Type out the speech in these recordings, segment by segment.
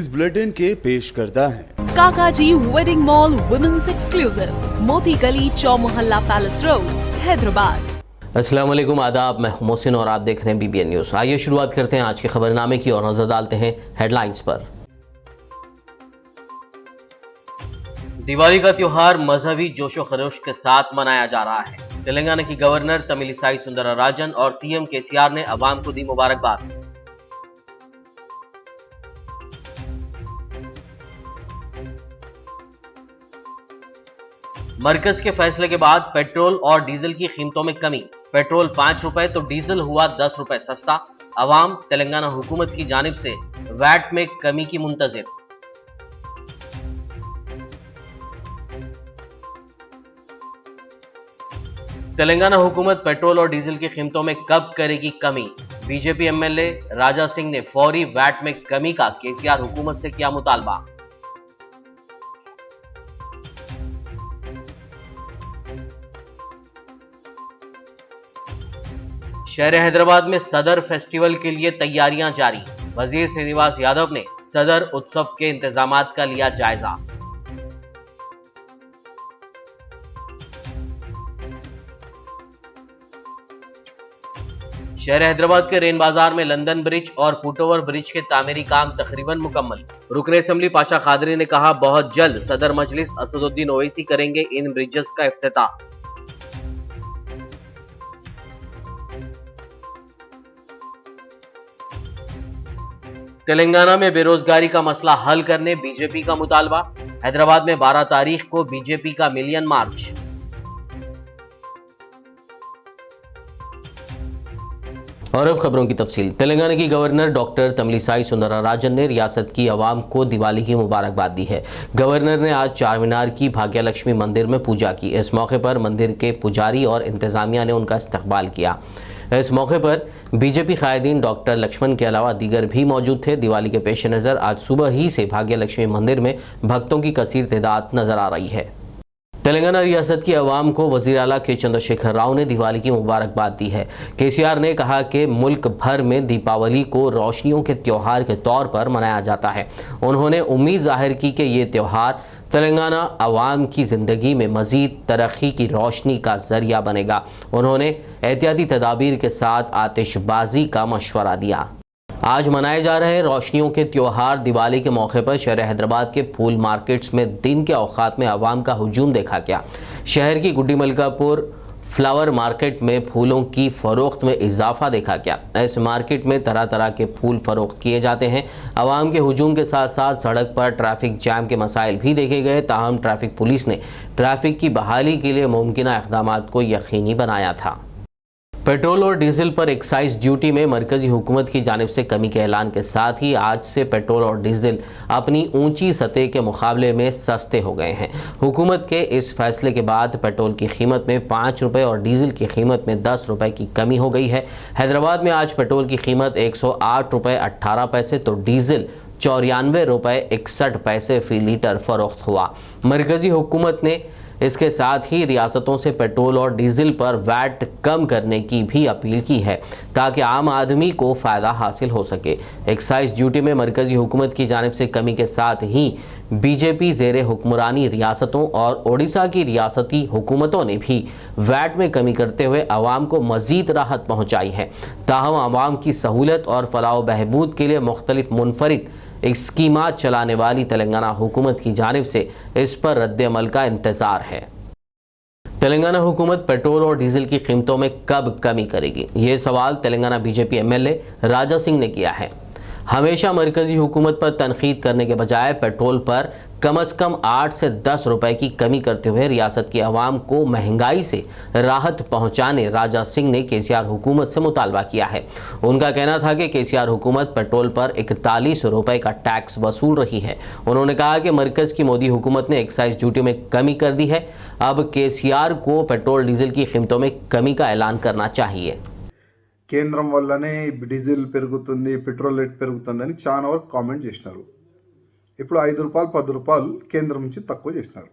News bulletin के पेश करता है काकाजी वेडिंग मॉल वुमेन्स एक्सक्लूसिव, मोती गली, चौमोहल्ला पैलेस रोड, हैदराबाद। अस्सलाम वालेकुम, आदाब। मैं मोहसिन और आप देख रहे हैं BBN न्यूज़। आइए शुरुआत करते हैं आज के खबरनामे की और नजर डालते हैं हेडलाइंस पर। दिवाली का त्योहार मजहबी जोशो खरोश के साथ मनाया जा रहा है। तेलंगाना की गवर्नर तमिलिसाई सुंदरराजन और सीएम केसीआर ने अवाम को दी मुबारकबाद। मरकज के फैसले के बाद पेट्रोल और डीजल की कीमतों में कमी। पेट्रोल 5 रुपए तो डीजल हुआ 10 रुपए सस्ता। अवाम तेलंगाना हुकूमत की जानिब से वैट में कमी की मुंतजिर। तेलंगाना हुकूमत पेट्रोल और डीजल की कीमतों में कब करेगी कमी? बीजेपी एमएलए राजा सिंह ने फौरी वैट में कमी का केसीआर हुकूमत से किया मुतालबा। शहर हैदराबाद में सदर फेस्टिवल के लिए तैयारियां जारी। वजीर श्रीनिवास यादव ने सदर उत्सव के इंतजामात का लिया जायजा। शहर हैदराबाद के रेन बाजार में लंदन ब्रिज और फुटओवर ब्रिज के तामीरी काम तकरीबन मुकम्मल। रुकन असम्बली पाशा खादरी ने कहा, बहुत जल्द सदर मजलिस असदुद्दीन ओवैसी करेंगे इन ब्रिजेस का इफ्तिताह। तेलंगाना में बेरोजगारी का मसला हल करने बीजेपी का मुतालबा। हैदराबाद में 12 तारीख को बीजेपी का मिलियन मार्च। और अब खबरों की तफसील। तेलंगाना की गवर्नर डॉक्टर तमिलिसाई सुंदरराजन ने रियासत की आवाम को दिवाली की मुबारकबाद दी है। गवर्नर ने आज चारमीनार की भाग्यलक्ष्मी मंदिर में पूजा की। इस मौके पर मंदिर के पुजारी और इंतजामिया ने उनका इस्तकबाल किया। इस मौके पर बीजेपी कायदीन डॉक्टर लक्ष्मण के अलावा दीगर भी मौजूद थे। दिवाली के पेश नज़र आज सुबह ही से भाग्यलक्ष्मी मंदिर में भक्तों की कसीर तादाद नजर आ रही है। तेलंगाना रियासत की आवाम को वज़ीर आला के चंद्रशेखर राव ने दिवाली की मुबारकबाद दी है। केसीआर ने कहा कि मुल्क भर में दीपावली को रोशनियों के त्यौहार के तौर पर मनाया जाता है। उन्होंने उम्मीद जाहिर की कि ये त्यौहार तेलंगाना आवाम की ज़िंदगी में मज़ीद तरक्की की रोशनी का ज़रिया बनेगा। उन्होंने एहतियाती तदाबीर के साथ आतिशबाजी का मशवरा दिया। आज मनाए जा रहे रोशनियों के त्यौहार दिवाली के मौके पर शहर हैदराबाद के फूल मार्केट्स में दिन के औकात में आवाम का हुजूम देखा गया। शहर की गुड्डी मलकापुर फ्लावर मार्केट में फूलों की फ़रोख्त में इजाफा देखा गया। इस मार्केट में तरह तरह के फूल फ़रोख्त किए जाते हैं। आवाम के हुजूम के साथ साथ सड़क पर ट्रैफिक जैम के मसाइल भी देखे गए। ताहम ट्रैफिक पुलिस ने ट्रैफिक की बहाली के लिए मुमकिन इक़दाम को यकीनी बनाया था। पेट्रोल और डीजल पर एक्साइज ड्यूटी में मरकजी हुकूमत की जानिब से कमी के ऐलान के साथ ही आज से पेट्रोल और डीजल अपनी ऊंची सतह के मुकाबले में सस्ते हो गए हैं। हुकूमत के इस फैसले के बाद पेट्रोल की कीमत में 5 रुपये और डीजल की कीमत में 10 रुपये की कमी हो गई है। हैदराबाद में आज पेट्रोल की कीमत 108 रुपये 18 पैसे तो डीजल 94 रुपये 61 पैसे फी लीटर फरोख्त हुआ। मरकजी हुकूमत ने इसके साथ ही रियासतों से पेट्रोल और डीजल पर वैट कम करने की भी अपील की है ताकि आम आदमी को फ़ायदा हासिल हो सके। एक्साइज ड्यूटी में मरकजी हुकूमत की जानिब से कमी के साथ ही बीजेपी ज़ेरे हुक्मरानी रियासतों और ओडिशा की रियासती हुकूमतों ने भी वैट में कमी करते हुए आवाम को मज़ीद राहत पहुँचाई है। ताहम आवाम की सहूलत और फलाह बहबूद के लिए मुख्तलिफ मुनफरिद स्कीमात चलाने वाली तेलंगाना हुकूमत की जानिब से इस पर रद्द-ए-अमल का इंतज़ार है। तेलंगाना हुकूमत पेट्रोल और डीजल की कीमतों में कब कमी करेगी? ये सवाल तेलंगाना बीजेपी एमएलए राजा सिंह ने किया है। हमेशा मरकजी हुकूमत पर तनकीद करने के बजाय पेट्रोल पर कम से कम 8 से 10 रुपए की कमी करते हुए रियासत की आवाम को महंगाई से राहत पहुंचाने राजा सिंह ने केसीआर हुकूमत से मुतालबा किया है। उनका कहना था कि केसीआर हुकूमत पेट्रोल पर 41 रुपए का टैक्स वसूल रही है। उन्होंने कहा कि मरकज़ की मोदी हुकूमत ने एक्साइज ड्यूटी में कमी कर दी है। अब केसीआर को पेट्रोल डीजल की कीमतों में कमी का ऐलान करना चाहिए। కేంద్రం వల్లనే డీజిల్ పెరుగుతుంది, పెట్రోల్ రేట్ పెరుగుతుందని చాలా వరకు కామెంట్ చేసినారు. ఇప్పుడు 5 రూపాయలు 10 రూపాయలు కేంద్రం నుంచి తక్కువ చేసినారు.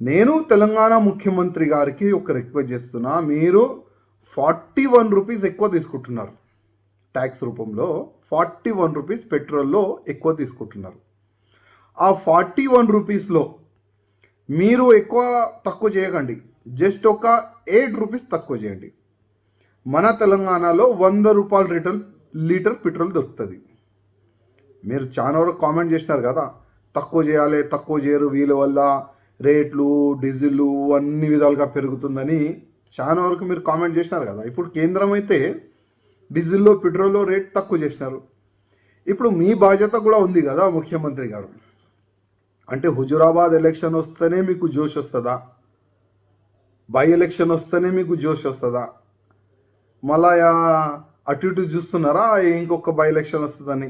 నేను తెలంగాణ ముఖ్యమంత్రి గారికి ఒక రిక్వెస్ట్ చేస్తున్నా, మీరు 41 రూపీస్ ఎక్కువ తీసుకుంటున్నారు. ట్యాక్స్ రూపంలో 41 రూపీస్ పెట్రోల్లో ఎక్కువ తీసుకుంటున్నారు. ఆ 41 రూపీస్లో మీరు ఎక్కువ తక్కువ చేయకండి, జస్ట్ ఒక 8 రూపీస్ తక్కువ చేయండి. మన తెలంగాణలో 100 రూపాయల లీటర్ పెట్రోల్ దొరుకుతుంది. మీరు చాలా వరకు కామెంట్ చేసినారు కదా, తక్కువ చేయాలి, తక్కువ చేయరు, వీళ్ళ వల్ల రేట్లు డీజిల్ అన్ని విధాలుగా పెరుగుతుందని చాలా వరకు మీరు కామెంట్ చేసినారు కదా. ఇప్పుడు కేంద్రం అయితే డీజిల్లో పెట్రోల్లో రేట్ తక్కువ చేసినారు. ఇప్పుడు మీ బాధ్యత కూడా ఉంది కదా ముఖ్యమంత్రి గారు. అంటే హుజురాబాద్ ఎలక్షన్ వస్తేనే మీకు జోష్ వస్తుందా, బై ఎలక్షన్ వస్తేనే మీకు జోష్ వస్తుందా, మళ్ళా అటు ఇటు చూస్తున్నారా ఇంకొక బై ఎలక్షన్ వస్తుందని,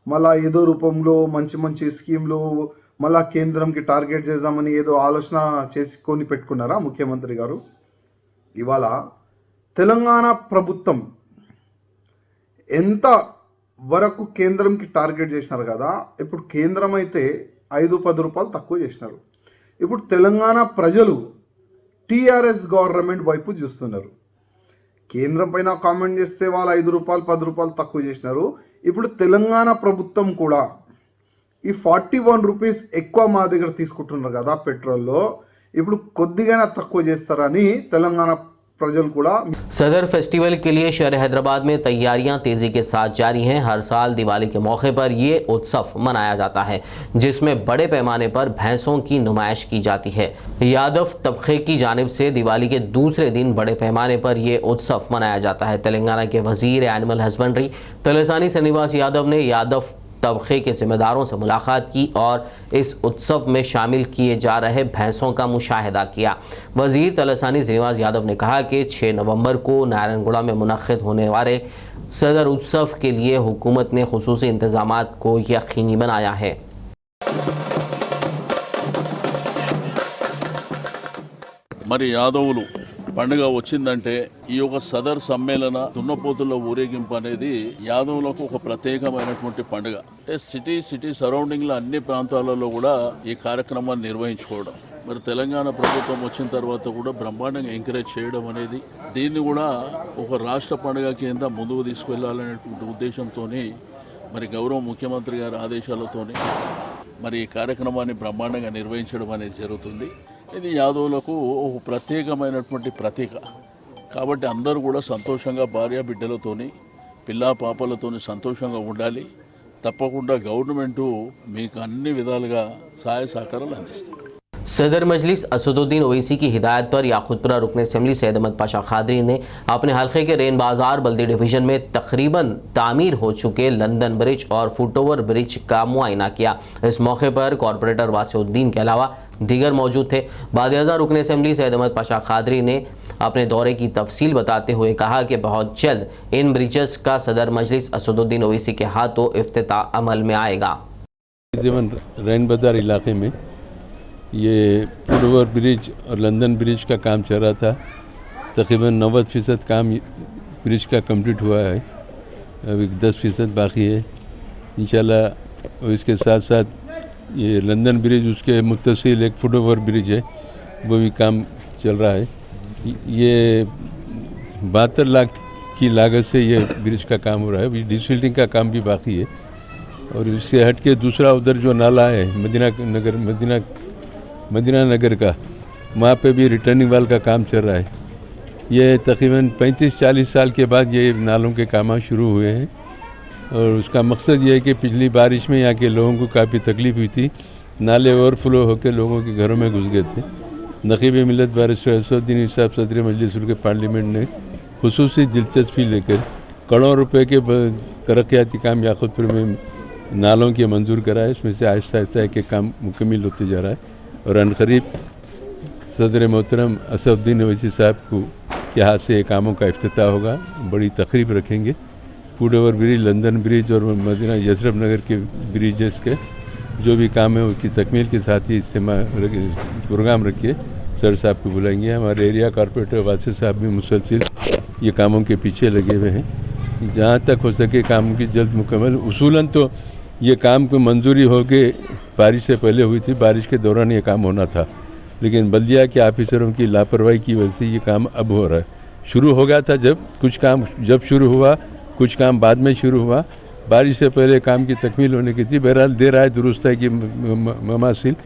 మళ్ళా ఏదో రూపంలో మంచి మంచి స్కీమ్లు మళ్ళా కేంద్రంకి టార్గెట్ చేద్దామని ఏదో ఆలోచన చేసుకొని పెట్టుకున్నారా ముఖ్యమంత్రి గారు? ఇవాళ తెలంగాణ ప్రభుత్వం ఎంత వరకు కేంద్రంకి టార్గెట్ చేసినారు కదా, ఇప్పుడు కేంద్రం అయితే 5-10 రూపాయలు తక్కువ చేసినారు. ఇప్పుడు తెలంగాణ ప్రజలు టీఆర్ఎస్ గవర్నమెంట్ వైపు చూస్తున్నారు. కేంద్రం పైన కామెంట్ చేస్తే వాళ్ళు 5 రూపాయలు 10 రూపాయలు తక్కువ చేసినారు. ఇప్పుడు తెలంగాణ ప్రభుత్వం కూడా ఈ 41 రూపీస్ ఎక్కువ మా దగ్గర తీసుకుంటున్నారు కదా పెట్రోల్లో, ఇప్పుడు కొద్దిగా తక్కువ చేస్తారని తెలంగాణ प्रजल कूड़ा। सदर फेस्टिवल के लिए शहर हैदराबाद में तैयारियां तेजी के साथ जारी हैं। हर साल दिवाली के मौके पर ये उत्सव मनाया जाता है जिसमें बड़े पैमाने पर भैंसों की नुमाइश की जाती है। यादव तबके की जानिब से दिवाली के दूसरे दिन बड़े पैमाने पर ये उत्सव मनाया जाता है। तेलंगाना के वजीर एनिमल हस्बेंड्री तलसानी श्रीनिवास यादव ने यादव तबके के जिम्मेदारों से मुलाकात की और इस उत्सव में शामिल किए जा रहे भैंसों का मुशाहिदा किया। वजीर तलसानी श्रीनिवास यादव ने कहा कि 6 नवंबर को नारायणगुड़ा में मुनक्किद होने वाले सदर उत्सव के लिए हुकूमत ने खुसूसी इंतजामात को यकीनी बनाया है। మరి యాదవులు పండుగ వచ్చిందంటే ఈ యొక్క సదర్ సమ్మేళన దున్నపోతుల ఊరేగింపు అనేది యాదవులకు ఒక ప్రత్యేకమైనటువంటి పండుగ. అంటే సిటీ సరౌండింగ్ల అన్ని ప్రాంతాలలో కూడా ఈ కార్యక్రమాన్ని నిర్వహించుకోవడం, మరి తెలంగాణ ప్రభుత్వం వచ్చిన తర్వాత కూడా బ్రహ్మాండంగా ఎంకరేజ్ చేయడం అనేది, దీన్ని కూడా ఒక రాష్ట్ర పండుగ కింద ముందుకు తీసుకెళ్లాలనేటువంటి ఉద్దేశంతో మరి గౌరవ ముఖ్యమంత్రి గారి ఆదేశాలతోని మరి ఈ కార్యక్రమాన్ని బ్రహ్మాండంగా నిర్వహించడం అనేది జరుగుతుంది. ఇది యాదవులకు ఒక ప్రత్యేకమైనటువంటి ప్రతీక కాబట్టి అందరూ కూడా సంతోషంగా భార్య బిడ్డలతోని పిల్లా పాపలతోని సంతోషంగా ఉండాలి. తప్పకుండా గవర్నమెంటు మీకు అన్ని విధాలుగా సహాయ సహకారాలు అందిస్తుంది. सदर मजलिस असदुद्दीन ओवैसी की हिदायत पर याकूतपुरा रुकन असम्बली सैयद अहमद पाशा खादरी ने अपने हल्के के रेन बाजार बल्दी डिवीज़न में तकरीबन तामीर हो चुके लंदन ब्रिज और फुटओवर ब्रिज का मुआयना किया। इस मौके पर कॉरपोरेटर वासिउद्दीन के अलावा दीगर मौजूद थे। बाद रुकन असम्बली सैयद अहमद पाशा खादरी ने अपने दौरे की तफसील बताते हुए कहा कि बहुत जल्द इन ब्रिजेस का सदर मजलिस असदुद्दीन ओवैसी के हाथों इफ्तिताह अमल में आएगा। रेन बाजार इलाके में ये फुटओवर ब्रिज और लंदन ब्रिज का काम चल रहा था। तकरीबन 90% काम ब्रिज का कंप्लीट हुआ है, अभी 10% बाकी है इंशाल्लाह। और इसके साथ साथ ये लंदन ब्रिज उसके मुत्तसिल एक फुटओवर ब्रिज है, वो भी काम चल रहा है। ये 72 लाख की लागत से ये ब्रिज का काम हो रहा है। डिसिल्टिंग का काम भी बाकी है। और इससे हट के दूसरा उधर जो नाला है मदीना नगर का, वहाँ पे भी रिटर्निंग वाल का काम चल रहा है। ये तकरीबन 35-40 साल के बाद ये नालों के काम शुरू हुए हैं। और उसका मकसद ये है कि पिछली बारिश में यहाँ के लोगों को काफ़ी तकलीफ हुई थी, नाले ओवरफ्लो होकर लोगों के घरों में घुस गए थे। नकीब मिलत बैरिस्टर असदुद्दीन साहब सदर मजलिस के पार्लियामेंट ने खुसूसी दिलचस्पी लेकर करोड़ों रुपए के तरक्याती काम याकूतपुर में नालों के मंजूर कराए। इसमें से आहिस्ता आहिस्ता के काम मुकम्मल होते जा रहा है। और अनकरीब सदर मोहतरम असदुद्दीन ओवैसी साहब को के हाथ से कामों का इफ्तिताह होगा। बड़ी तकरीब रखेंगे। फुटओवर ब्रिज, लंदन ब्रिज और मदीना यशरफ नगर के ब्रिजेस के जो भी काम है उसकी तकमील के साथ ही प्रोग्राम रखिए। सर साहब को बुलाएंगे। हमारे एरिया कॉरपोरेटर वासिर साहब भी मुसलसिल ये कामों के पीछे लगे हुए हैं। जहाँ तक हो सके काम की जल्द मुकम्मल। उसूलन तो ये काम को मंजूरी हो के बारिश से पहले हुई थी, बारिश के दौरान ये काम होना था, लेकिन बल्दिया के ऑफिसरों की लापरवाही की वजह से ये काम अब हो रहा है। शुरू हो गया था जब शुरू हुआ, कुछ काम बाद में शुरू हुआ। बारिश से पहले काम की तकमील होने की थी। बहरहाल देर आए दुरुस्त है कि ममासिल।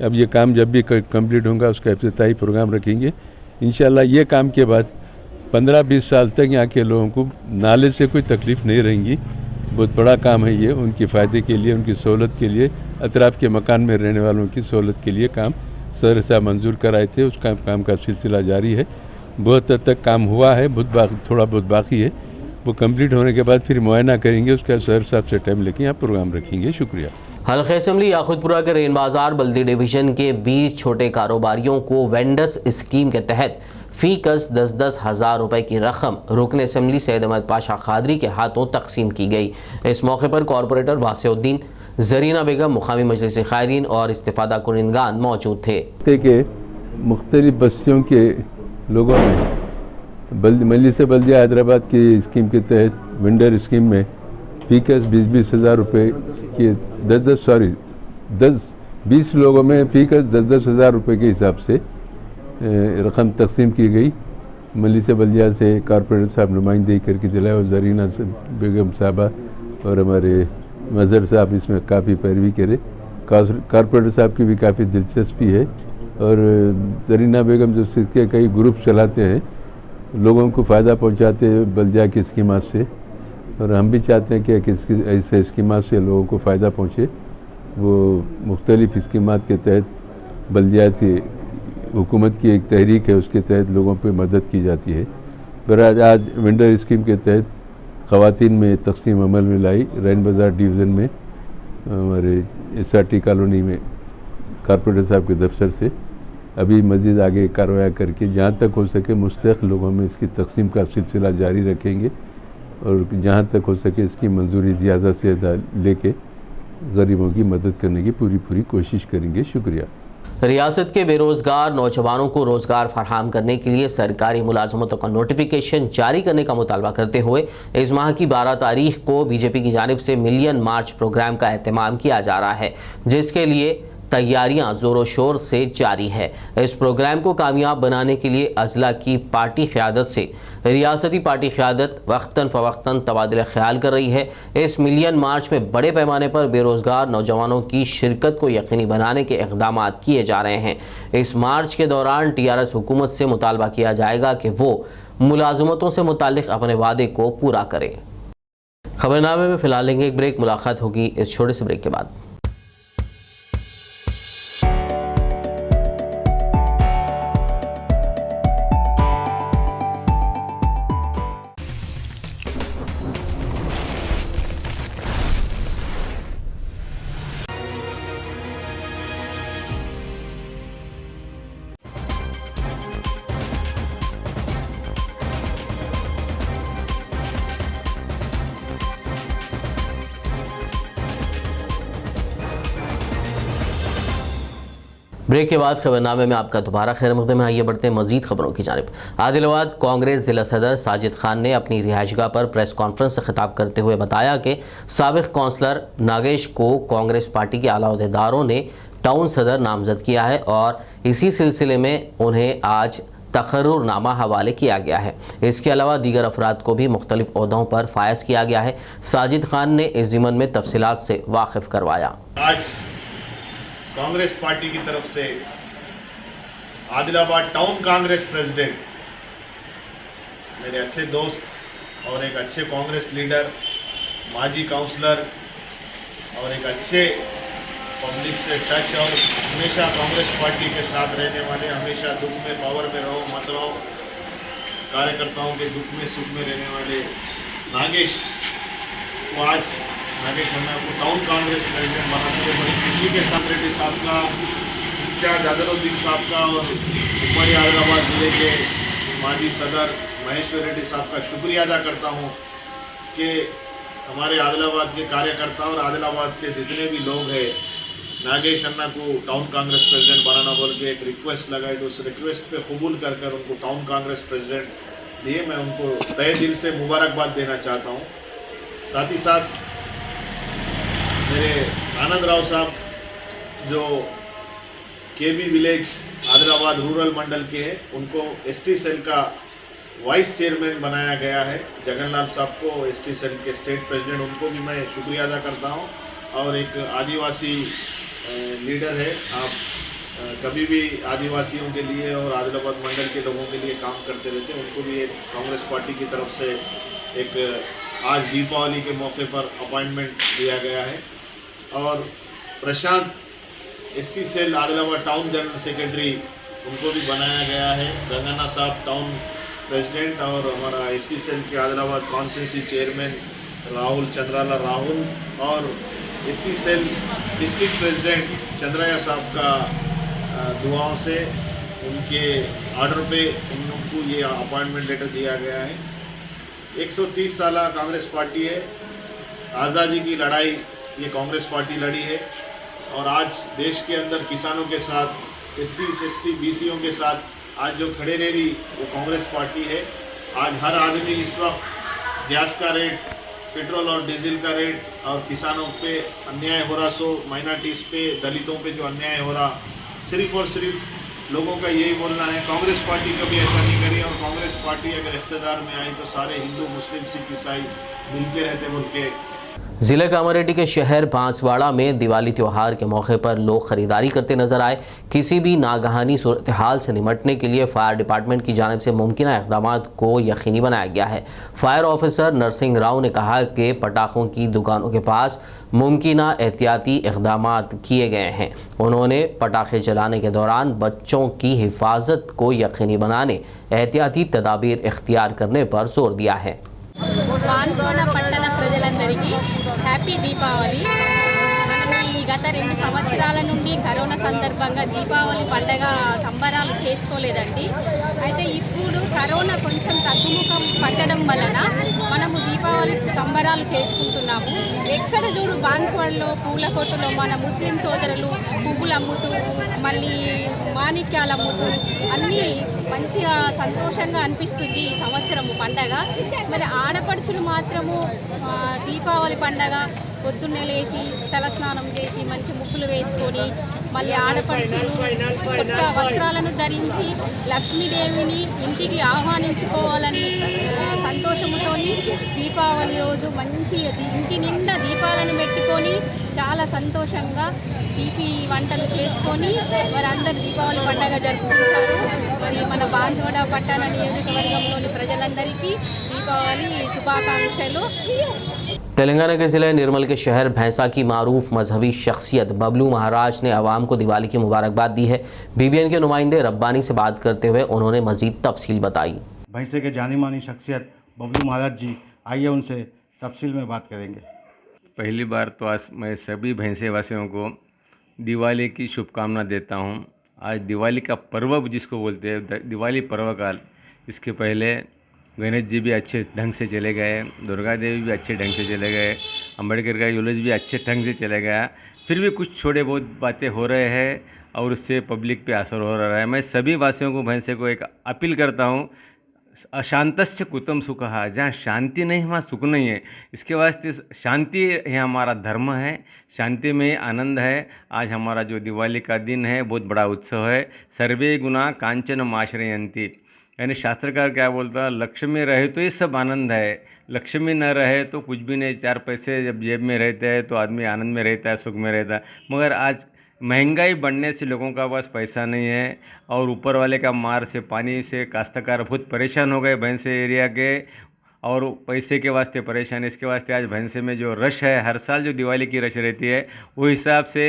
अब ये काम जब भी कंप्लीट होगा उसका इफ्तिताही प्रोग्राम रखेंगे इंशाल्लाह। ये काम के बाद 15-20 साल तक यहाँ के लोगों को नाले से कोई तकलीफ़ नहीं रहेंगी। बहुत बड़ा काम है ये, उनके फ़ायदे के लिए, उनकी सहूलत के लिए, अतराफ़ के मकान में रहने वालों की सहूलत के लिए काम सदर साहब मंजूर कराए थे। उसका काम का सिलसिला जारी है। बहुत हद तक काम हुआ है, थोड़ा बहुत बाकी है। वो कंप्लीट होने के बाद फिर मुआयना करेंगे, उसका सदर साहब से टाइम लेके यहाँ प्रोग्राम रखेंगे। शुक्रिया। हल्का असम्बली याकुतपुरा के रेन बाजार बल्दी डिवीजन के 20 छोटे कारोबारियों को वेंडर्स स्कीम के तहत फी कस 10-10 हज़ार रुपए की रकम रुकन असम्बली सैयद अहमद पाशा खादरी के हाथों तकसीम की गई। इस मौके पर कॉरपोरेटर वासिउद्दीन, जरीना बेगम, मुकामी मजलिस क़ायदीन और इस्तिफ़ादा कुनिंदगान मौजूद थे। के मुख्तलिफ बस्तियों के लोगों ने मजलिस बल्दिया हैदराबाद की स्कीम के तहत वेंडर स्कीम में फी कस 20-20 हज़ार रुपये की 20 लोगों में फी कस 10-10 हज़ार रुपये के हिसाब से रकम तकसीम की गई। मजलिस बल्दिया से कॉरपोरेटर साहब नुमाइंदगी करके दिलाए और जरीना बेगम साहबा और हमारे मज़हर साहब इसमें काफ़ी पैरवी करे। कॉरपोरेटर साहब की भी काफ़ी दिलचस्पी है और जरीना बेगम जो सिक्के कई ग्रुप चलाते हैं, लोगों को फ़ायदा पहुंचाते हैं बल्दिया की स्कीमात से, और हम भी चाहते हैं कि ऐसे स्कीमात से लोगों को फ़ायदा पहुंचे। वो मुख्तलिफ़ स्कीमात के तहत बल्दिया से हुकूमत की एक तहरीक है, उसके तहत लोगों पर मदद की जाती है। बहरहाल आज वेंडर स्कीम के तहत ख़वातीन में तकसीम अमल में लाई। रैन बाज़ार डिवीज़न में हमारे SRT कॉलोनी में कॉरपोरेटर साहब के दफ्तर से अभी मज़ीद आगे कार्रवाई करके जहाँ तक हो सके मुस्तहक़ लोगों में इसकी तकसीम का सिलसिला जारी रखेंगे और जहाँ तक हो सके इसकी मंजूरी ज़्यादा से ज़्यादा लेके गरीबों की मदद करने की पूरी कोशिश करेंगे। शुक्रिया। रियासत के बेरोजगार नौजवानों को रोजगार फराहम करने के लिए सरकारी मुलाजमतों का नोटिफिकेशन जारी करने का मुतालबा करते हुए इस माह की 12 तारीख को बीजेपी की जानिब से मिलियन मार्च प्रोग्राम का एहतमाम किया जा रहा है, जिसके लिए तैयारियां जोरों शोर से जारी है। इस प्रोग्राम को कामयाब बनाने के लिए अजला की पार्टी क़यादत से रियासती पार्टी क़यादत वक्तन फ़वक्तन तबादला ख्याल कर रही है। इस मिलियन मार्च में बड़े पैमाने पर बेरोज़गार नौजवानों की शिरकत को यकीनी बनाने के इक़दाम किए जा रहे हैं। इस मार्च के दौरान TRS हुकूमत से मुतालबा किया जाएगा कि वो मुलाजमतों से मुताल्लिक़ अपने वादे को पूरा करे। खबरनामे में फ़िलहाल लेंगे एक ब्रेक, मुलाकात होगी इस छोटे से ब्रेक के बाद। ब्रेक के बाद खबरनामे में आपका दोबारा खैर मकदम है। आइए बढ़ते हैं मजीद खबरों की जानिब। आदिलाबाद कांग्रेस जिला सदर साजिद खान ने अपनी रिहाइशगाह पर प्रेस कॉन्फ्रेंस से खिताब करते हुए बताया कि साबिक कौंसलर नागेश को कांग्रेस पार्टी के आला अहदेदारों ने टाउन सदर नामजद किया है और इसी सिलसिले में उन्हें आज तकर्रुरनामा हवाले किया गया है। इसके अलावा दीगर अफराद को भी मुख्तलिफ ओहदों पर फायज किया गया है। साजिद खान ने इस ज़िमन में तफसीलात से वाकिफ करवाया। आज कांग्रेस पार्टी की तरफ से आदिलाबाद टाउन कांग्रेस प्रेसिडेंट, मेरे अच्छे दोस्त और एक अच्छे कांग्रेस लीडर, माजी काउंसलर और एक अच्छे पब्लिक से टच और हमेशा कांग्रेस पार्टी के साथ रहने वाले, हमेशा दुख में पावर में रहो मत रहो, कार्यकर्ताओं के दुख में सुख में रहने वाले नागेश को आज नागेश अन्ना को टाउन कांग्रेस प्रेसिडेंट बनाते हुए बड़ी खुशी के साथ रेड्डी साहब का, इंचार्ज अजहरुद्दीन साहब का और उमरी आदिलाबाद जिले के माजी सदर महेश्वर रेड्डी साहब का शुक्रिया अदा करता हूं कि हमारे आदिलाबाद के कार्यकर्ता और आदिलाबाद के जितने भी लोग हैं नागेश अन्ना को टाउन कांग्रेस प्रेसिडेंट बनाना बोल के एक रिक्वेस्ट लगाई, तो उस रिक्वेस्ट पे कबूल कर उनको टाउन कांग्रेस प्रेसिडेंट दिए। मैं उनको तहे दिल से मुबारकबाद देना चाहता हूँ। साथ ही साथ मेरे आनंद राव साहब जो KB विलेज आदिलाबाद रूरल मंडल के हैं, उनको ST सेल का वाइस चेयरमैन बनाया गया है। जगनलाल साहब को, एसटी सेल के स्टेट प्रेसिडेंट, उनको भी मैं शुक्रिया अदा करता हूँ। और एक आदिवासी लीडर है, आप कभी भी आदिवासियों के लिए और आदिलाबाद मंडल के लोगों के लिए काम करते रहते हैं, उनको भी एक कांग्रेस पार्टी की तरफ से एक आज दीपावली के मौके पर अपॉइंटमेंट दिया गया है। और Prashant SC cell Adilabad town general secretary, उनको भी बनाया गया है। गंगाना साहब टाउन प्रेसिडेंट और हमारा एससी सेल के आदिलाबाद कॉन्स्टिट्यूंसी चेयरमैन राहुल चंद्राला राहुल और एससी सेल डिस्ट्रिक्ट प्रेसिडेंट चंद्रया साहब का दुआओं से, उनके ऑर्डर पे उनको ये अपॉइंटमेंट लेटर दिया गया है। 130 साल कांग्रेस पार्टी है, आज़ादी की लड़ाई ये कांग्रेस पार्टी लड़ी है। और आज देश के अंदर किसानों के साथ, एससी एसटी बीसीओं के साथ आज जो खड़े रह रही वो कांग्रेस पार्टी है। आज हर आदमी इस वक्त गैस का रेट, पेट्रोल और डीजल का रेट और किसानों पे अन्याय हो रहा, माइनॉरिटीज़ पे, दलितों पे जो अन्याय हो रहा, सिर्फ और सिर्फ लोगों का यही बोलना है कांग्रेस पार्टी कभी ऐसा नहीं करी। और कांग्रेस पार्टी अगर इक़्तिदार में आई तो सारे हिंदू मुस्लिम सिख ईसाई मिलके रहते बोल के। जिले कामारेड्डी के शहर बांसवाड़ा में दिवाली त्यौहार के मौके पर लोग खरीदारी करते नजर आए। किसी भी नागहानी सूरत हाल से निपटने के लिए फायर डिपार्टमेंट की जानिब से मुमकिन इक़दाम को यकीनी बनाया गया है। फायर ऑफिसर नरसिंह राव ने कहा कि पटाखों की दुकानों के पास मुमकिन एहतियाती इक़दाम किए गए हैं। उन्होंने पटाखे चलाने के दौरान बच्चों की हिफाजत को यकीनी बनाने, एहतियाती तदाबीर इख्तियार करने पर जोर दिया है। బాన్స్వాడ పట్టణ ప్రజలందరికీ హ్యాపీ దీపావళి। మనం ఈ గత 2 సంవత్సరాల నుండి కరోనా సందర్భంగా దీపావళి పండగ సంబరాలు చేసుకోలేదండి। అయితే ఇప్పుడు కరోనా కొంచెం తగ్గుముఖం పట్టడం వలన మనము దీపావళి సంబరాలు చేసుకుంటున్నాము। ఎక్కడ చూడు బాన్స్వాడలో పూల కొట్టులో మన ముస్లిం సోదరులు పువ్వులు అమ్ముతూ, మళ్ళీ మాణిక్యాలు అమ్ముతూ అన్నీ మంచిగా సంతోషంగా అనిపిస్తుంది ఈ సంవత్సరము పండగ। మరి ఆడపడుచులు మాత్రము దీపావళి పండగ పొద్దున్నే లేచి తలస్నానం చేసి మంచి ముగ్గులు వేసుకొని, మళ్ళీ ఆడపడుచులు కొత్త వస్త్రాలను ధరించి లక్ష్మీదేవిని ఇంటికి ఆహ్వానించుకోవాలని సంతోషంతో దీపావళి రోజు మంచి ఇంటి నిండా దీపాలను పెట్టుకొని చాలా సంతోషంగా తీపి వంటలు చేసుకొని మరి అందరు దీపావళి పండగ జరుపుకుంటారు। మరి మన బాన్స్వాడ పట్టణ నియోజకవర్గంలోని ప్రజలందరికీ దీపావళి శుభాకాంక్షలు। तेलंगाना के ज़िले निर्मल के शहर भैंसा की मारूफ मजहबी शख्सियत बबलू महाराज ने आवाम को दिवाली की मुबारकबाद दी है। BBN के नुमाइंदे रब्बानी से बात करते हुए उन्होंने मज़ीद तफसील बताई। भैंसे के जानी मानी शख्सियत बबलू महाराज जी, आइए उनसे तफसील में बात करेंगे। पहली बार तो आज मैं सभी भैंसे वासियों को दिवाली की शुभकामना देता हूँ। आज दिवाली का पर्व जिसको बोलते हैं, दिवाली पर्व काल, इसके पहले गणेश जी भी अच्छे ढंग से चले गए, दुर्गा देवी भी अच्छे ढंग से चले गए, अम्बेडकर का यूलेज भी अच्छे ढंग से चले गया। फिर भी कुछ छोटे बहुत बातें हो रहे हैं और उससे पब्लिक पे असर हो रहा है। मैं सभी वासियों को, भैंसे को एक अपील करता हूँ, अशांतस्य कुतम सुखः, जहाँ शांति नहीं वहाँ सुख नहीं है। इसके वास्ते शांति है, हमारा धर्म है, शांति में आनंद है। आज हमारा जो दिवाली का दिन है बहुत बड़ा उत्सव है। सर्वे गुणा कांचन आश्रयन्ति, यानी शास्त्रकार क्या बोलता है, लक्ष्मी रहे तो ये सब आनंद है, लक्ष्मी न रहे तो कुछ भी नहीं। 4 पैसे जब जेब में रहते हैं तो आदमी आनंद में रहता है, सुख में रहता है। मगर आज महंगाई बढ़ने से लोगों का पास पैसा नहीं है और ऊपर वाले का मार से, पानी से काश्तकार बहुत परेशान हो गए भैंसे एरिया के, और पैसे के वास्ते परेशान। इसके वास्ते आज भैंसे में जो रश है, हर साल जो दिवाली की रश रहती है वो हिसाब से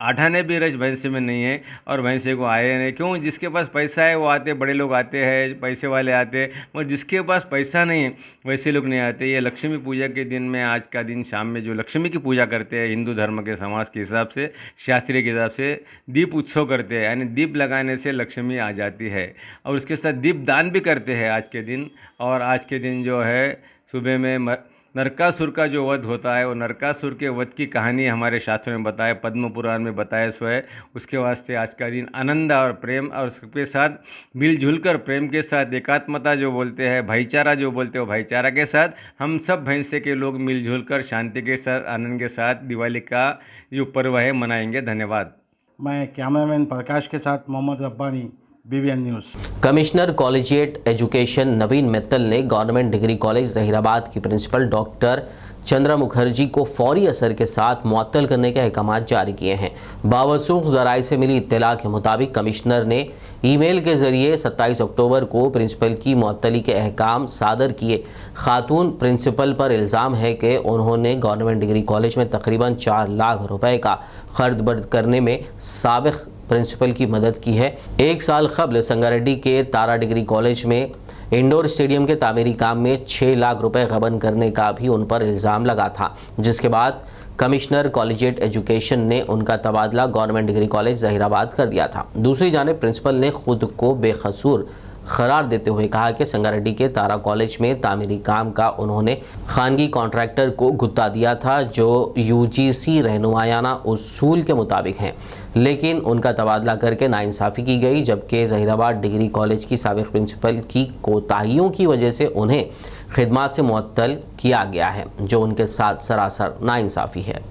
आठाने भी रश भैंसे में नहीं है और भैंसे को आए नहीं। क्यों? जिसके पास पैसा है वो आते, बड़े लोग आते हैं, पैसे वाले आते हैं, मगर जिसके पास पैसा नहीं है वैसे लोग नहीं आते। ये लक्ष्मी पूजा के दिन में, आज का दिन शाम में जो लक्ष्मी की पूजा करते हैं हिंदू धर्म के समाज के हिसाब से, शास्त्रीय के हिसाब से दीप उत्सव करते हैं, यानी दीप लगाने से लक्ष्मी आ जाती है। और उसके साथ दीप दान भी करते हैं आज के दिन। और आज के दिन जो है सुबह में नरकासुर का जो वध होता है, वो नरकासुर के वध की कहानी हमारे शास्त्रों में बताए, पद्म पुराण में बताया सो है। उसके वास्ते आज का दिन आनंद और प्रेम और सबके साथ मिलजुल कर, प्रेम के साथ एकात्मता जो बोलते हैं, भाईचारा जो बोलते हैं, भाईचारा के साथ हम सब भैंसे के लोग मिलजुल कर शांति के साथ, आनंद के साथ दिवाली का जो पर्व है मनाएंगे। धन्यवाद। मैं कैमरामैन प्रकाश के साथ Mohammad Rabbani, BBN news. Commissioner collegiate education Naveen Mittal ने गवर्नमेंट डिग्री कॉलेज जहीराबाद की प्रिंसिपल डॉक्टर चंद्रा मुखर्जी को फौरी असर के साथ मुअत्तल करने के अहकाम जारी किए हैं। बावसूख ज़राए से मिली इत्तला के मुताबिक कमिश्नर ने ईमेल के ज़रिए 27 अक्टूबर को प्रिंसिपल की मुअत्तली के अहकाम सादर किए। खातून प्रिंसिपल पर इल्ज़ाम है कि उन्होंने गवर्नमेंट डिग्री कॉलेज में तकरीबन 4 लाख रुपए का खर्द बर्द करने में साबिक़ प्रिंसिपल की मदद की है। 1 साल कबल संगारेड्डी के तारा डिग्री कॉलेज में इंडोर स्टेडियम के तामीरी काम में 6 लाख रुपए गबन करने का भी उन पर इल्ज़ाम लगा था, जिसके बाद कमिश्नर कॉलेजिएट एजुकेशन ने उनका तबादला गवर्नमेंट डिग्री कॉलेज जहीराबाद कर दिया था। दूसरी जानिब प्रिंसिपल ने खुद को बेकसूर करार देते हुए कहा कि संगारेड्डी के तारा कॉलेज में तामीरी काम का उन्होंने खानगी कॉन्ट्रैक्टर को गुत्ता दिया था, जो UGC रहनुमायाना उसूल के मुताबिक हैं, लेकिन उनका तबादला करके नाइंसाफ़ी की गई, जबकि जहीराबाद डिग्री कॉलेज की साबिक़ प्रिंसिपल की कोताहियों की वजह से उन्हें खिदमात से मुअत्तल किया गया है, जो उनके साथ सरासर नाइंसाफ़ी है।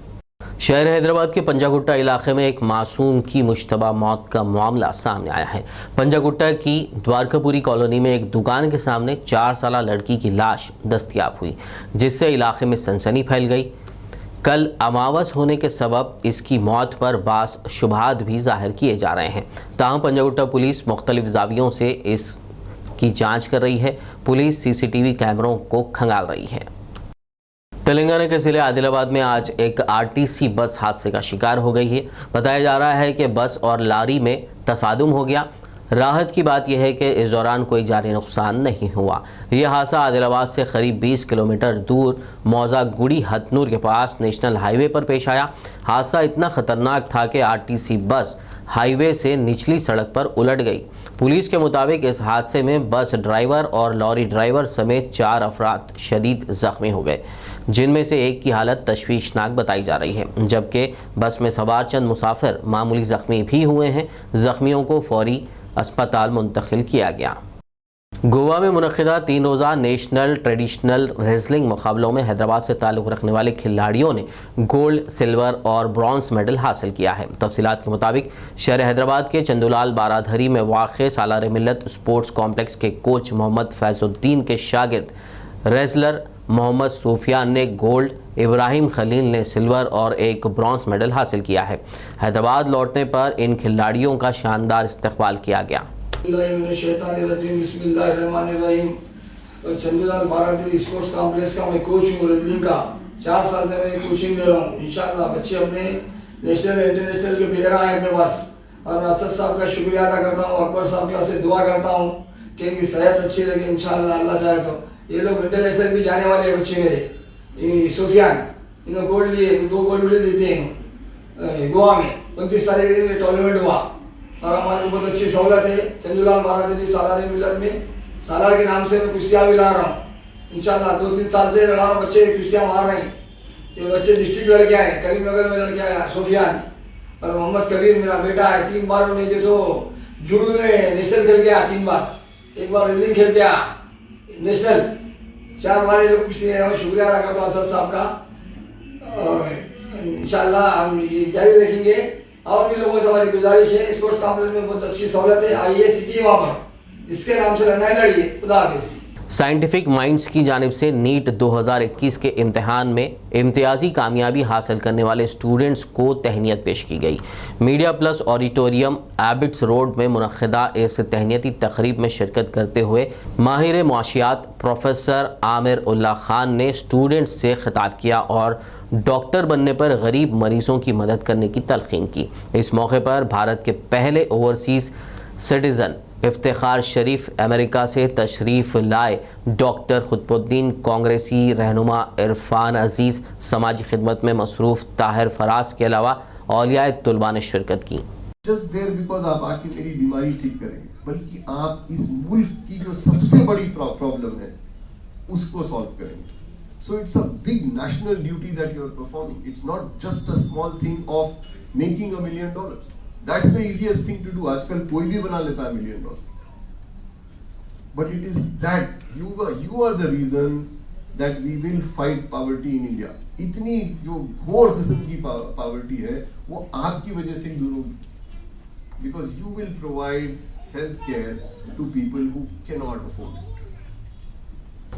शहर हैदराबाद के पंजागुट्टा इलाके में एक मासूम की मुश्तबा मौत का मामला सामने आया है। पंजागुट्टा की द्वारकापुरी कॉलोनी में एक दुकान के सामने 4 साला लड़की की लाश दस्तयाब हुई, जिससे इलाके में सनसनी फैल गई। कल अमावस होने के सबब इसकी मौत पर बास शुबहात भी जाहिर किए जा रहे हैं। ताहम पंजागुट्टा पुलिस मुख्तलिफ जावियों से इसकी जाँच कर रही है। पुलिस CCTV कैमरों को खंगाल रही है। तेलंगाना के ज़िले आदिलाबाद में आज एक RTC बस हादसे का शिकार हो गई है। बताया जा रहा है कि बस और लारी में तसादुम हो गया। राहत की बात यह है कि इस दौरान कोई जानी नुकसान नहीं हुआ। यह हादसा आदिलाबाद से करीब 20 किलोमीटर दूर मौजा गुड़ी हथनूर के पास नेशनल हाईवे पर पेश आया। हादसा इतना ख़तरनाक था कि RTC बस हाईवे से निचली सड़क पर उलट गई। पुलिस के मुताबिक इस हादसे में बस ड्राइवर और लॉरी ड्राइवर समेत 4 अफराद शदीद ज़ख्मी हो गए, जिनमें से एक की हालत तशवीशनाक बताई जा रही है, जबकि बस में सवार चंद मुसाफिर मामूली ज़ख्मी भी हुए हैं। ज़ख्मियों को फौरी अस्पताल मुंतकिल किया गया। गोवा में मुनक़िदा 3 रोज़ा नेशनल ट्रेडिशनल रेसलिंग मुकाबलों में हैदराबाद से ताल्लुक़ रखने वाले खिलाड़ियों ने गोल्ड, सिल्वर और ब्रॉन्ज मेडल हासिल किया है। तफसीलात के मुताबिक शहर हैदराबाद के चंदूलाल बाराधरी में वाक़ सालार मिल्लत स्पोर्ट्स कॉम्प्लेक्स के कोच मोहम्मद फैज़ुद्दीन के शागिर्द रेसलर मोहम्मद सूफियान ने गोल्ड, इब्राहिम खलील ने सिल्वर और एक ब्रॉन्ज मेडल हासिल किया है। हैदराबाद लौटने पर इन खिलाड़ियों का शानदार इस्तकबाल किया गया। चंदूलाल बारादरी स्पोर्ट्स कॉम्प्लेक्स का मैं कोच हूँ रेसलिंग का। 4 साल से मैं कोचिंग दे रहा हूँ। इंशाल्लाह बच्चे अपने नेशनल इंटरनेशनल के प्लेयर आए अपने पास, और असद साहब का शुक्रिया अदा करता हूँ, अकबर साहब का से दुआ करता हूँ कि इनकी सेहत अच्छी लगे। इंशाल्लाह अल्लाह चाहे तो ये लोग इंटरनेशनल भी जाने वाले हैं बच्चे मेरे। सूफियान इन्होंने गोल्ड लिए, 2 गोल्ड मेडल जीते हैं गोवा में। 29 तारीख के दिन टूर्नामेंट हुआ और हमारे बहुत अच्छी सहूलत है। चंदूलाल बारादरी सालार मिलत में सालार के नाम से मैं कुश्तियाँ भी ला रहा हूँ। इंशाल्लाह 2-3 साल से लड़ा रहा हूँ, बच्चे कुश्तियाँ मार रहे हैं। ये बच्चे डिस्ट्रिक्ट लड़के आए, करीमनगर में लड़के आया सूफियान और मोहम्मद कबीर मेरा बेटा है। 3 बार उन्हें जैसो जुड़ू में नेशनल खेल गया, 3 बार, 1 बार रेसलिंग खेल गया नेशनल, 4 बार ये लोग कुश्ती है। मैं शुक्रिया अदा करता हूँ असद साहब का, और इंशाल्लाह हम ये जारी रखेंगे। और भी लोगों से हमारी गुजारिश है, स्पोर्ट्स कॉम्प्लेक्स में बहुत अच्छी सहूलत है, आइए सिटी है वहाँ पर, इसके नाम से लड़ाई लड़िए। खुदा हाफिज़। साइंटिफिक माइंड्स की जानिब से नीट 2021 के इम्तिहान में इम्तियाजी कामयाबी हासिल करने वाले स्टूडेंट्स को तहनीत पेश की गई। Media plus auditorium Abids road में मुनक़िदा इस तहनीती तकरीब में शिरकत करते हुए माहिर मुआशियात प्रोफेसर आमिर उल्लाह खान ने स्टूडेंट्स से खिताब किया और डॉक्टर बनने पर गरीब मरीज़ों की मदद करने की तलक़ीन की। इस मौके पर भारत के पहले ओवरसीज़ सिटीज़न इफ्तिखार शरीफ अमेरिका से तशरीफ़ लाए डॉक्टर खुतबुद्दीन, कांग्रेसी रहनुमा इरफान अजीज़, समाजी खिदमत में मसरूफ़ ताहिर फराज के अलावा औलियाए तुलबा ने शिरकत की। जस्ट देयर बिकॉज आप आके मेरी बीमारी ठीक करेंगे, बल्कि आप इस मुल्क की जो सबसे बड़ी प्रॉब्लम है उसको सॉल्व करेंगे। So it's a big national duty that you are performing. It's not just a small thing of making $1 million. That's the easiest thing to do. आजकल कोई भी बना लेता है $1 million. But it is that you are the reason that we will fight poverty in India. इतनी जो घोर किस्म की poverty है वो आपकी वजह से ही दूर होगी. Because you will provide health care to people who cannot afford it.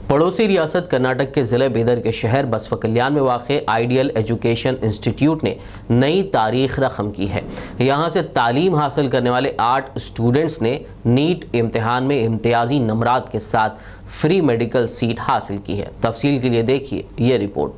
पड़ोसी रियासत कर्नाटक के ज़िले बीदर के शहर बसवा कल्याण में वाक़े आइडियल एजुकेशन इंस्टीट्यूट ने नई तारीख रकम की है। यहाँ से तालीम हासिल करने वाले 8 स्टूडेंट्स ने नीट इम्तिहान में इम्तियाजी नंबरात के साथ फ्री मेडिकल सीट हासिल की है। तफसील के लिए देखिए ये रिपोर्ट।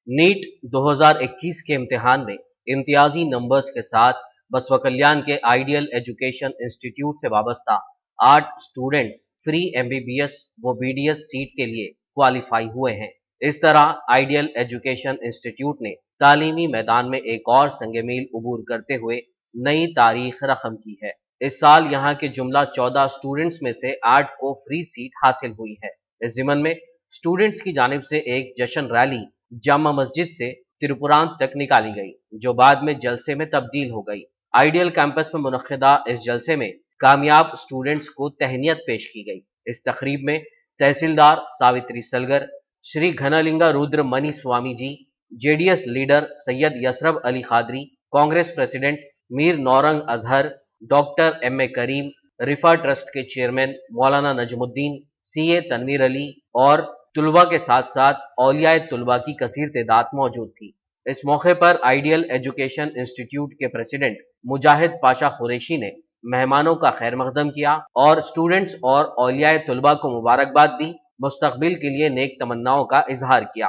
नीट 2021 के इम्तिहान में इम्तियाजी नंबर्स के साथ बसवा कल्याण के आइडियल एजुकेशन इंस्टीट्यूट से वाबस्ता 8 स्टूडेंट्स फ्री MBBS व BDS सीट के लिए क्वालिफाई हुए हैं। इस तरह आइडियल एजुकेशन इंस्टीट्यूट ने तालीमी मैदान में एक और संग-मील उबूर करते हुए नई तारीख रकम की है। इस साल यहाँ के जुमला 14 स्टूडेंट्स में से 8 को फ्री सीट हासिल हुई है। इस ज़िमन में स्टूडेंट्स की जानिब से एक जश्न रैली जामा मस्जिद से त्रिपुरांत तक निकाली गई, जो बाद में जलसे में तब्दील हो गई। आइडियल कैंपस में मुनक्किदा इस जलसे में कामयाब स्टूडेंट्स को तहनीत पेश की गई। इस तकरीब में तहसीलदार Savitri Salgar, Shri घनलिंगा Rudra money Swami ji, JDS leader Syed Yathrib Ali Qadri, Congress president Mir Naurang Azhar, doctor MA करीम, रिफा ट्रस्ट के चेयरमैन मौलाना नजमुद्दीन, CA तनवीर अली और तुलबा के साथ साथ औलियाए तुलबा की कसीर तादाद मौजूद थी। इस मौके पर आइडियल एजुकेशन इंस्टीट्यूट के प्रेसिडेंट मुजाहिद पाशा कुरैशी ने मेहमानों का खैर मकदम किया और स्टूडेंट्स और औलियाए तुलबा को मुबारकबाद दी, मुस्तकबिल के लिए नेक तमन्नाओं का इजहार किया।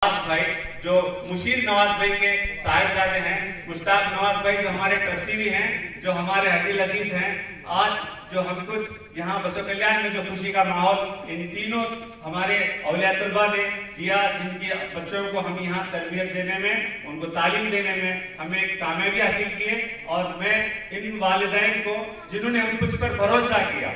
भाई जो मुशीर नवाज भाई के साहिबजादे हैं, मुश्ताक नवाज भाई जो हमारे ट्रस्टी भी हैं, जो हमारे हदील अजीज हैं, आज जो हम कुछ यहाँ बसवा कल्याण में जो खुशी का माहौल इन तीनों हमारे औलिया तुलबा ने दिया, जिनकी बच्चों को हम यहाँ तरबियत देने में, उनको तालीम देने में हमें कामयाबी हासिल की है। और मैं इन वालिदैन को जिन्होंने हम कुछ पर भरोसा किया,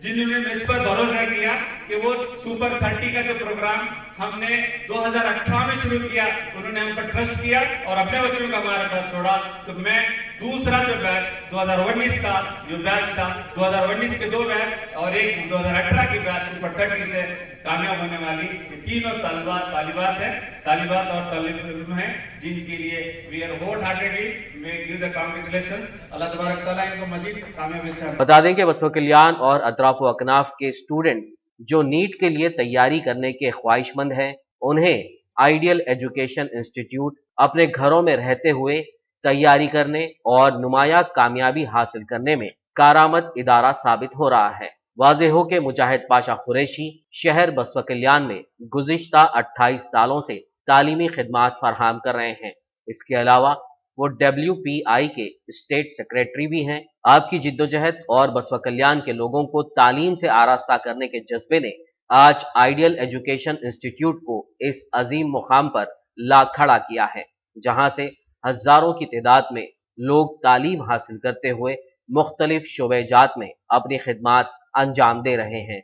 जिन्होंने मुझ पर भरोसा किया कि वो सुपर 30 का जो प्रोग्राम हमने 2018 में शुरू किया, उन्होंने हम पर ट्रस्ट किया और अपने बच्चों को हमारे पास छोड़ा। तो मैं दूसरा जो बैच 2019 का जो बैच था, 2019 के 2 बैच और एक 2018 की बैच सुपर 30 से कामयाब होने वाली ये तीनों तालिबात हैं, तालिबात और तालिब हैं, जिनके लिए we are whole heartedly make you the congratulations. Allah तबारक तआला इनको मजीद कामयाबी से। बता दें कि बसवा कल्याण और अतराफ व अकनाफ के स्टूडेंट्स जो नीट के लिए तैयारी करने के ख्वाहिशमंद हैं, उन्हें आइडियल एजुकेशन इंस्टीट्यूट अपने घरों में रहते हुए तैयारी करने और नुमाया कामयाबी हासिल करने में कारामद इदारा साबित हो रहा है। वाज़ेह हो के मुजाहिद पाशा कुरैशी शहर बसवा कल्याण में गुज़िश्ता 28 सालों से तालीमी खिदमात फराहम कर रहे हैं। इसके अलावा वो WPI के स्टेट सेक्रेटरी भी हैं। आपकी जिद्दोजहद और बसवा कल्याण के लोगों को तालीम से आरास्ता करने के जज्बे ने आज आइडियल एजुकेशन इंस्टीट्यूट को इस अजीम मुकाम पर ला खड़ा किया है, जहां से हजारों की तादाद में लोग तालीम हासिल करते हुए मुख्तलिफ शोबेजात में अपनी खिदमात अंजाम दे रहे हैं।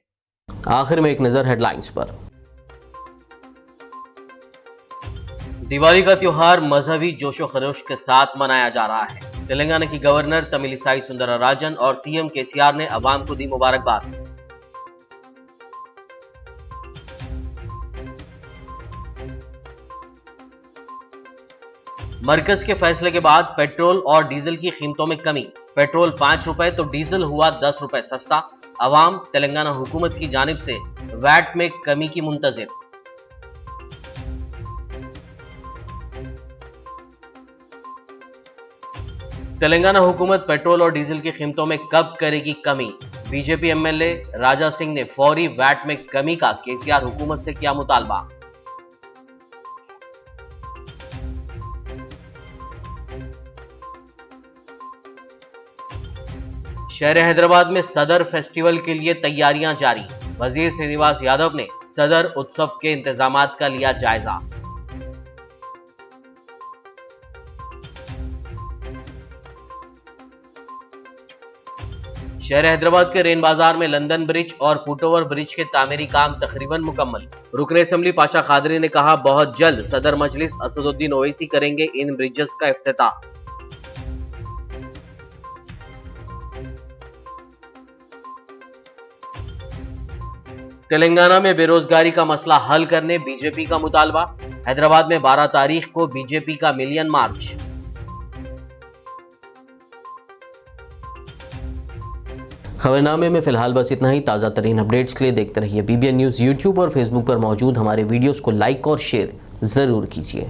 आखिर में एक नज़र हेडलाइंस पर। दिवाली का त्योहार मजहबी जोशो खरोश के साथ मनाया जा रहा है। तेलंगाना की गवर्नर तमिलिसाई सुंदरराजन और CM KCR ने अवाम को दी मुबारकबाद। मरकज के फैसले के बाद पेट्रोल और डीजल की कीमतों में कमी। पेट्रोल 5 रुपए तो डीजल हुआ 10 रुपए सस्ता। अवाम तेलंगाना हुकूमत की जानिब से वैट में कमी की मुंतजिर। तेलंगाना हुकूमत पेट्रोल और डीजल की कीमतों में कब करेगी कमी? बीजेपी MLA राजा सिंह ने फौरी वैट में कमी का KCR हुकूमत से किया मुतालबा। शहर हैदराबाद में सदर फेस्टिवल के लिए तैयारियां जारी। वजीर श्रीनिवास यादव ने सदर उत्सव के इंतजामात का लिया जायजा। शहर हैदराबाद के रेन बाजार में लंदन ब्रिज और फुटओवर ब्रिज के तामीरी काम तकरीबन मुकम्मल। रुकन असम्बली पाशा खादरी ने कहा, बहुत जल्द सदर मजलिस असदुद्दीन ओवैसी करेंगे इन ब्रिजेस का इफ्तिताह। तेलंगाना में बेरोजगारी का मसला हल करने बीजेपी का मुतालबा। हैदराबाद में 12 तारीख को बीजेपी का मिलियन मार्च। खबरनामे में फिलहाल बस इतना ही। ताज़ा तरीन अपडेट्स के लिए देखते रहिए BBN न्यूज़। यूट्यूब और फेसबुक पर मौजूद हमारे वीडियोस को लाइक और शेयर ज़रूर कीजिए।